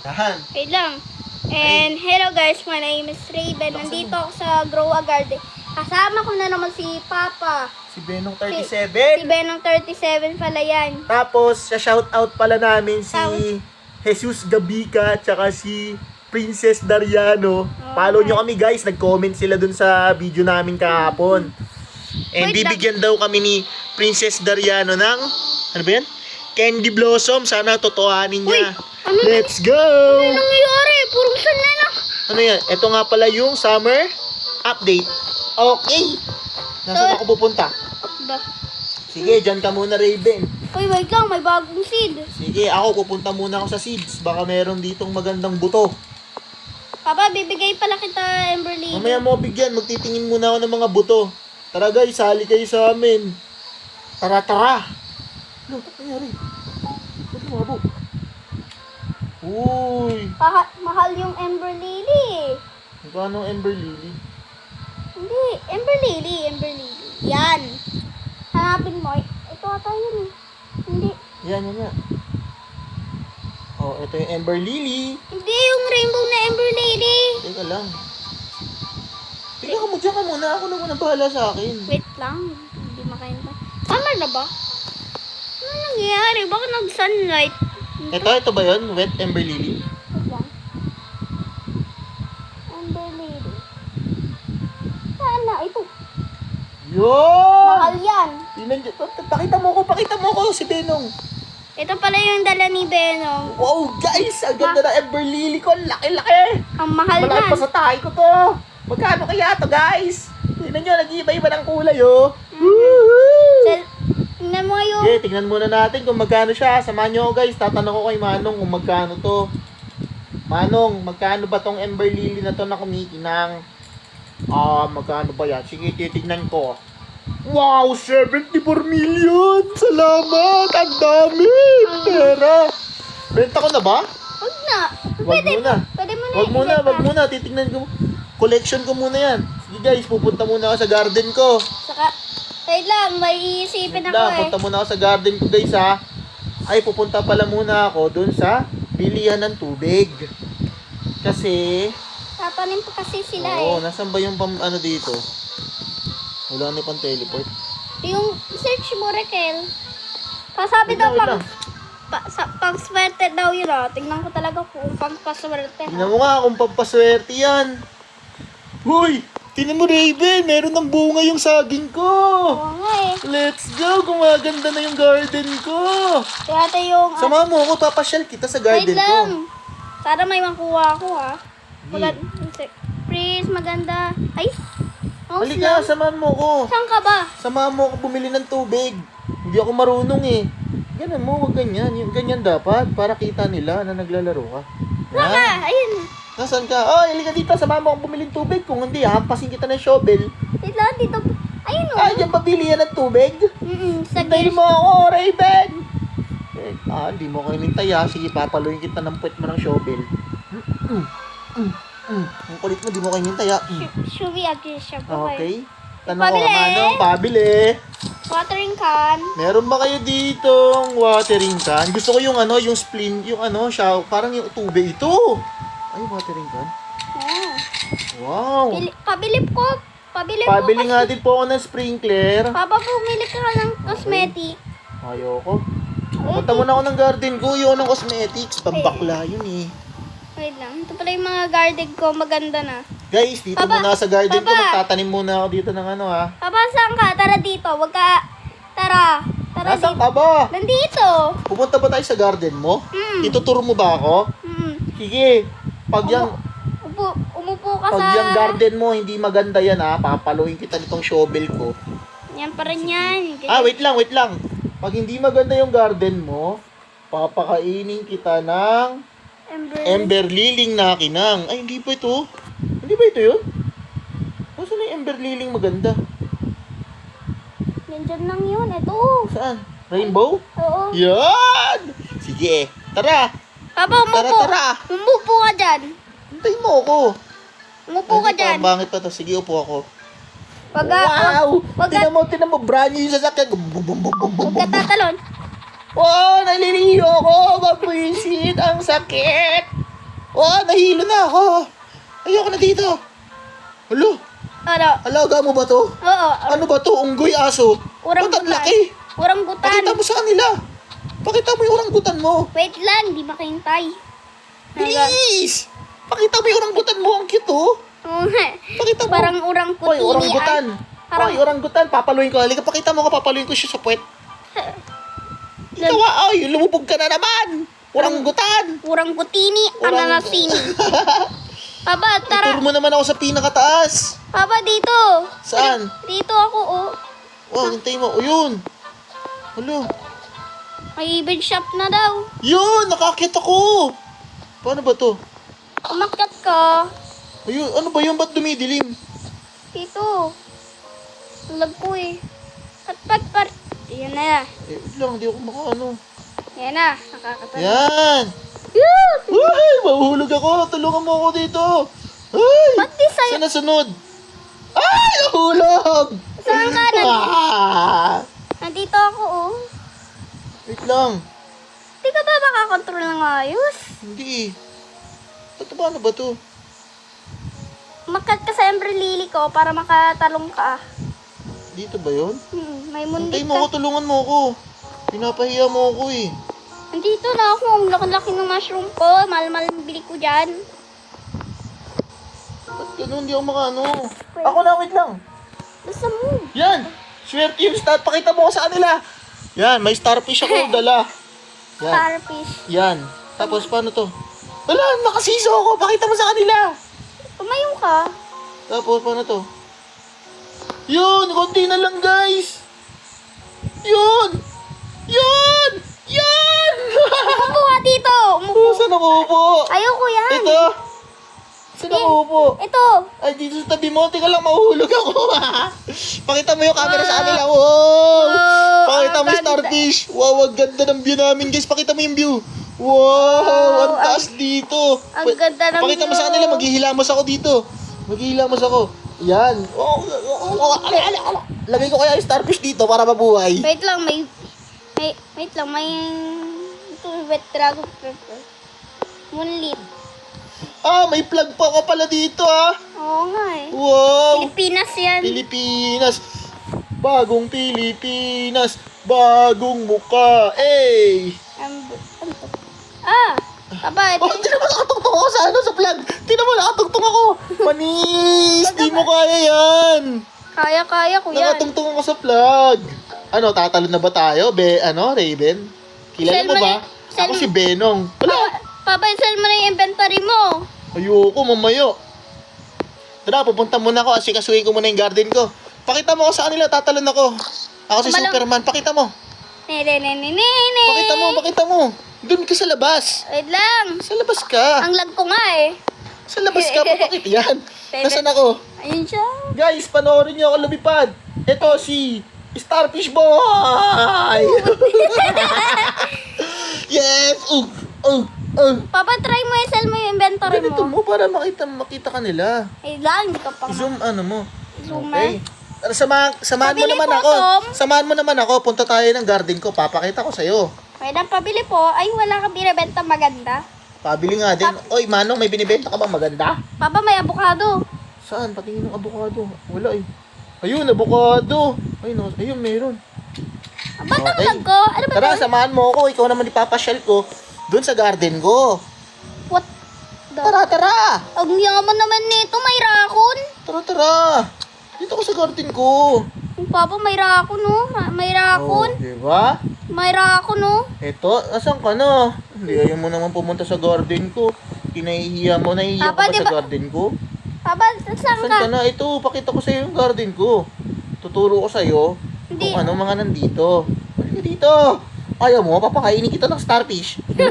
Tahan. Wait lang. And hello guys, my name is Raven. Nandito ako sa Grow a Garden. Kasama ko na naman si Papa. Si Benong Si 37. Benong 37 pala yan. Tapos, sa shoutout pala namin si Tapos- Jesus Gabica tsaka si Princess Dariano. Follow nyo kami guys. Nag-comment sila dun sa video namin kahapon. And Wait lang. bibigyan daw kami ni Princess Dariano ng, ano ba yan? Candy Blossom. Sana totohanin niya. ano Let's go! Ano nangyayari? Puro saan na lang. Ano yan? Ito nga pala yung summer update. Okay. Nasaan ako pupunta? Ba? Sige, dyan ka muna, Raven. Uy, wait lang. May bagong seed. Sige, ako pupunta muna ako sa seeds. Baka meron ditong magandang buto. Papa, bibigay pala kita Emberly. Mamaya mo bigyan, magtitingin muna ako ng mga buto. Tara guys, sali kayo sa amin. Tara, tara. Ano, ano nangyari? Ba't lumabo? Uy, Mahal yung Ember Lily. magkano ang Ember Lily? Hindi, Ember Lily. Yan. Hanapin mo. Ito ata yun. Hindi. Yan, yan, yan. Oh, ito yung Ember Lily. Hindi yung rainbow na Ember Lily. Teka lang. Teka ka mo, dyan ka muna. Ako na muna bahala sa akin. Wait lang. Hindi makainta. Tama na ba? Ano nangyayari? Bakit nag-sunlight? Ito ba yun? Wet Ember Lily? Wait lang. Ember Lily. Saan na? Ito. Yun! Mahal yan. Tingnan nyo. Pakita mo ko si Benong. Ito pala yung dala ni Benong. Wow, guys! Ang ganda na Ember Lily ko. Ang laki-laki! Ang mahal Malaki na. pa sa tayo ko to. Magkano kaya to, guys? Tingnan nyo, nag-iiba-iba ng kulay, oh. Woohoo! Tingnan mo yung... Okay, tingnan muna natin kung magkano siya. Samahan nyo ako, guys. Tatanong ko kay Manong kung magkano to. Manong, magkano ba tong Ember Lily na to na kumikinang? Magkano ba yan? Sige, titignan ko. Wow, 74 million! Salamat! Ang dami! Pera! Benta ko na ba? Huwag na. Wag muna. Pwede mo na. Wag muna. Titignan ko. Collection ko muna yan. Sige guys, pupunta muna ako sa garden ko. Saka, wait lang, may iisipin ako eh. Punta muna ako sa garden ko guys ha. Ay, pupunta pala muna ako dun sa bilihan ng tubig. Kasi, Tatanim pa kasi sila oo, nasan ba yung ano dito? Wala na pang teleport. Yung search mo, Raquel. Pasabi daw Wait lang. pang swerte daw yun ah. Tingnan ko talaga kung pang paswerte. Tingnan mo nga kung pampaswerte yan. Huy! Tingnan mo Raven, meron ng bunga yung saging ko. Oo nga eh. Let's go! Gumaganda na yung garden ko. Kaya ito yung... Sama mo ako, papasyal kita sa wait garden ko. lang. Sana may makuha ako ah. Hindi. Please, maganda. Ay! Mouse Halika, lang. samahan mo ko. Saan ka ba? Samahan mo ako bumili ng tubig. Hindi ako marunong eh. Ganun mo, wag ganyan. Yung ganyan dapat, para kita nila na naglalaro ka. Saan ka? Ayun. Nasaan ka? Oh, halika dito, samahan mo ako bumili ng tubig. Kung hindi, hampasin kita ng shovel. Wait lang, dito. Ayun o. Ay, diyan pabili yan ng tubig. Sa Hintayin gilid. mo ako, Raven. Hindi mo ko hinintay ha. Sige, papaluin kita ng puwet mo ng shovel. Ang kulit mo, di mo ko hinintay ha. Shubi agri siya po Okay. Tanong ko, Pabili. Manong, pabili. Watering can. Meron ba kayo ditong watering can? Gusto ko yung ano, yung splint, yung ano, siya, parang yung tubig ito. Ay, watering can. Oh. Wow. Pabili ko. Pabili Pabili ko nga din po ako ng sprinkler. Papa, pumili ka ng cosmetic. Ayoko. Punta muna ako ng garden ko, yung ng cosmetics. Pambakla yun eh. Wait lang. Ito pala yung mga garden ko. Maganda na. Guys, dito Papa, muna ako sa garden ko. Papa. Magtatanim muna ako dito ng ano ha. Papa, saan ka? Tara dito. Wag ka... Tara. Tara Nasaan dito. ka ba? Nandito. Pupunta ba tayo sa garden mo? Mm. Ituturo mo ba ako? Sige. Pag yung, Umupo ka pag sa... yung garden mo hindi maganda yan ha, papaluin kita nitong shovel ko. Yan pa rin yan. Wait lang. Pag hindi maganda yung garden mo, papakainin kita ng Ember Liling na kinang. Ay, hindi ba ito? Hindi ba ito yun? Saan na yung Ember Liling maganda? Nandyan lang yun. Ito. Saan? Rainbow? Oo. Yan! Sige, tara! Papa, umupo. Tara! Umupo ka dyan. Hintayin mo ako. Umupo ka dyan. Bangit pa to. Sige, upo ako. Wag Wow! wag Tinan mo, brand new yung sasakyan. Bum, bum, bum, bum, bum, ka bum. tatalon. Wow! Naliliyo ko! Mabwisit! Ang sakit! Oh, nahilo na ako. Ayoko na dito. Alo, Ano? alaga mo ba to? Oo. Ano ba to? Unggoy, aso? Ba't ang Oranggutan. laki? Oranggutan. Pakita mo sa kanila. Pakita mo yung oranggutan mo. Wait lang, di makahintay. Please! Pakita mo yung oranggutan mo. Ang cute, oh. Oo nga. Pakita mo. Parang orangkutini. Hoy, oranggutan. Parang- Hoy, oranggutan. Papaluin ko. Halika, pakita mo ko. Papaluin ko siya sa puwet. Ikaw, ay, lumubog ka na naman. Oranggutan. Oranggutini, Orang- ananasini. Papa, tara. Ituro mo naman ako sa pinakataas. Papa, dito. Saan? Dito ako, oh. Oh, hintay mo. O, yun. Alo. May even shop na daw. Yun, nakakita ko. Paano ba to? Umakyat ka. Ayun, ano ba yun? Ba't dumidilim? Dito. Lag ko eh. Pat. Yan na. Wait lang, hindi ako makaano. Yan na. Nakakatawa. Yan! Yoo! Ay, mahuhulog ako. Tulungan mo ako dito. Ay! Ba't di sa'yo? Saan nasunod? Ay, nahulog! Saan ka? Ah! Nandito ako, oh. Wait lang. Di ka ba makakontrol ng ayos? Hindi. Paano ba to? Umakyat ka sa umbrella ko para makatalong ka. Dito ba yun? May Hintay mundi mo ako, ka. tulungan mo ako. Pinapahiya mo ako eh. Nandito na ako. Ang laki-laki ng mushroom ko. Mahal-mahal ang bili ko dyan. Ba't ganun? Hindi ako makaano. Ako na, wait lang. Basta mo. Yan! Swerte yung star. Pakita mo ko sa kanila. Yan, may starfish ako dala. Yan. Starfish. Yan. Tapos paano to? Wala, nakasiso ako. Pakita mo sa kanila. Tumayo ka. Tapos paano to? Yun, konti na lang guys. Yun! Yun! Yan! Umupo ka dito. Umupo. Oh, saan ako upo? Ayoko yan. Ito? Saan ako upo? Ito. Ay, dito sa tabi mo. Teka lang, mahuhulog ako. Pakita mo yung camera sa kanila. Wow! Wow, Pakita ang mo yung ganda. starfish. Wow, ang ganda ng view namin, guys. Pakita mo yung view. Wow! Ang taas dito. ang ganda ng Pakita mo sa view. kanila, maghihilamos ako dito. Maghihilamos ako. Yan. Lagay ko kaya yung starfish dito para mabuhay. Wait lang, wait lang, may ito, wet dragon pepper. Moonlit. Ah, may plug pa ka pala dito, ah. Oo nga eh. Wow! Pilipinas yan. Pilipinas. Bagong Pilipinas. Bagong muka. Eh! Ano to? Ah! Papa, ito. Oh, di naman nakatungtong ako sa sa plug. Di naman nakatungtong ako. Manis, di mo kaya yan. Kaya ko yan. Nakatungtong ako sa plug. Ano, tatalon na ba tayo? Raven? Kilala mo ba? Ako si Benong. Wala. Papa, sell mo na yung inventory mo. Ayoko, mamayo. Tara, pupunta muna ako. Asikasuhin ko muna yung garden ko. Pakita mo ako sa kanila, tatalon ako. Ako si Tumalon. Superman. Pakita mo. Nene. Pakita mo. Doon ka sa labas. Wait lang. Sa labas ka. Ang lag ko nga eh. Sa labas ka, papakit yan. Nasaan ako? Ayun siya. Guys, panoorin niyo ako lumipad. Ito si Starfish Boy! Yes! Papa, try mo i-sell mo yung inventory Ganito mo. mo para makita ka nila. Wait lang, hindi ka pa nga. Zoom ano mo. Zoom Okay. Samahan mo Pabili naman po, ako. Tom. Samahan mo naman ako. Punta tayo ng garden ko. Papakita ko sa'yo. Wait lang, pabili po. Ay, wala kang binibenta maganda. Pabili nga din. Oy, Manong, may binibenta ka bang maganda? Papa, may avocado. Saan? Patingin ng avocado. Wala eh. Ayun, avocado. Ayun, meron. Ba't ang Okay. lag ko? Ano ba Tara, to? samahan mo ako. Ikaw naman ipapasyal ko. Doon sa garden ko. What the? Tara! Ang yaman naman nito, may rakon. Tara! Dito ko sa garden ko. Papa, may rakon, no? May rakon. Oh, diba? May rakon, no? Eto, asan ka na? Hindi, ayaw mo naman pumunta sa garden ko. Nahihiya ka Papa, ba di sa ba- garden ko? Papa, saan Saan ka? ka na? Ito, pakita ko sa'yo yung garden ko. Tuturo ko sa'yo Hindi. kung ano mga nandito. Halika dito. Ayaw mo, papakainin kita ng starfish. Hindi,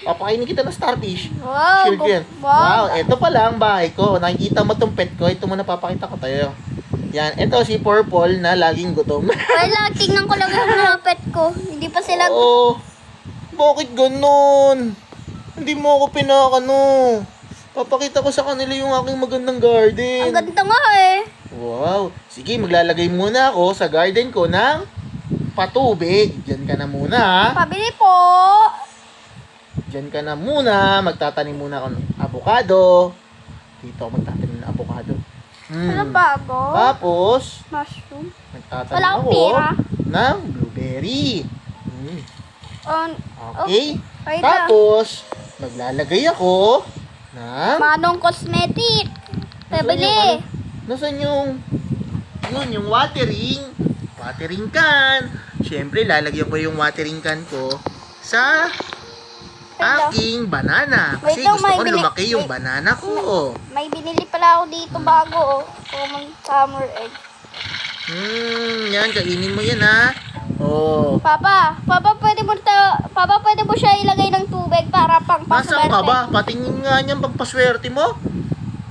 papakainin kita ng starfish. Wow, Sure ko yan. wow. Wow, ito pala ang bahay ko. Nakikita mo tong pet ko. Ito muna papakita ko tayo. Yan, ito si Purple na laging gutom. Wala, tingnan ko lang yung mga pet ko. Hindi pa sila... Oo. Bakit ganun? Hindi mo ako pinakano. Papakita ko sa kanila yung aking magandang garden. Ang ganda nga eh. Wow. Sige, maglalagay muna ako sa garden ko ng patubig. Diyan ka na muna, ha? Pabili po. Diyan ka na muna. Magtatanim muna ako ng avocado. Dito ako magtatanim ng avocado. Ano bago? Tapos, Mushroom. magtatanim Wala akong ako pera. ng blueberry. On, Okay? wait lang. Tapos, maglalagay ako ng... Manong cosmetic. Pabili. Nasaan yung... Yun, yung watering can. Siyempre, lalagyan ko yung watering can ko sa aking banana. Kasi Wait lang, gusto may ko bili- lumaki yung wait. banana ko. May binili pala ako dito bago, oh. Common summer egg. Yan, kainin mo yan, ha? Oh. Papa, pwede mo siya ilagay ng tubig para pang Nasaan ka paswerte. ba? Patingin nga niyan, pagpaswerte mo.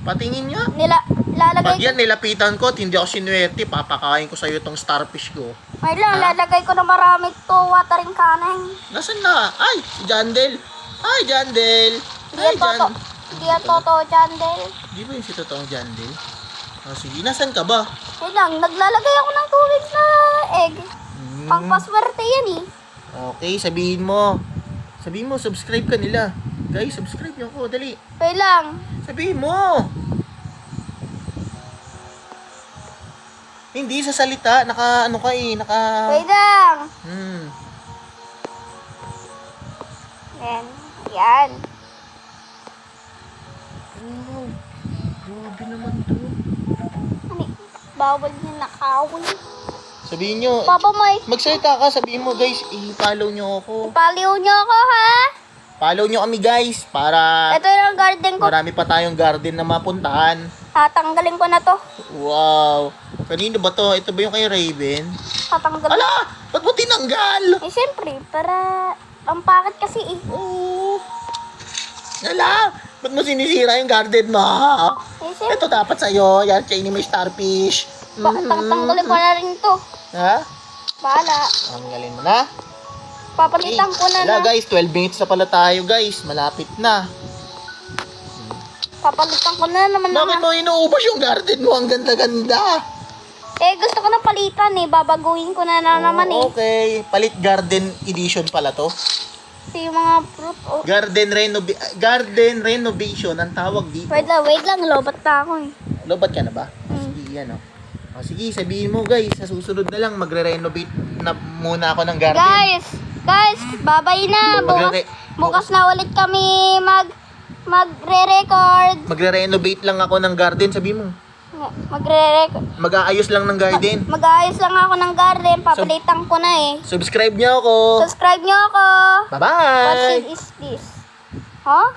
Patingin nga. Lalagay Pag yan, nilapitan ko at hindi ako sinuwerte, papakain ko sa'yo itong starfish ko. May lang, Ha? lalagay ko na marami to watering canning. Nasaan na? Ay, si Jandel. Ay, Jandel. Ay, Hindi yan totoo, Jandel. Di ba yung si totoong Jandel? Oh, sige, nasaan ka ba? May lang, naglalagay ako ng tubig na egg. Hmm. Pang paswerte yan eh. Okay, sabihin mo. Sabihin mo, subscribe ka nila. Guys, subscribe niyo ako, dali. May lang. Sabihin mo. Hindi sa salita, ano ka eh, May lang. Yan. Oh, grabe naman to. Ano, bawal niya nakawin. Sabihin nyo, Papa, may magsalita ka, sabihin mo guys, i-follow nyo ako. paliw niyo ako, ha? Follow nyo kami guys, para Ito yung garden ko. marami pa tayong garden na mapuntahan. Tatanggalin ko na to. Wow. Kanino ba to? Ito ba yung kay Raven? Tatanggalin. Ala! Ba't mo tinanggal? Eh, siyempre, para ang pakit kasi eh. Oo. Ala! Ba't mo sinisira yung garden mo? Eh, siyempre, Ito dapat sa'yo. Yan, kainin mo yung starfish. tanggalin ko na rin to. Ha? Bahala. Tanggalin mo na. Papalitan ko na Wala na. guys, 12 minutes na pala tayo guys. Malapit na. Papalitan ko na naman Bakit mo inuubos yung garden mo? Ang ganda-ganda. Eh, gusto ko na palitan eh. Babaguhin ko na naman eh. Okay. Palit garden edition pala to. Kasi yung mga fruit. Oh. Garden renovation ang tawag dito. Wait lang. Lobat na ako eh. Lobat ka na ba? Sige, yan o. O, sige, sabihin mo guys, sa susunod na lang, magre-renovate na muna ako ng garden. Guys, babay na. Bukas na ulit kami magre-record. Magre-renovate lang ako ng garden, sabihin mo. Magre-record. Mag-aayos lang ng garden. Mag-aayos lang ako ng garden. Papalitan ko na eh. Subscribe niyo ako. Subscribe nyo ako. What Bye-bye! seed is this? Huh?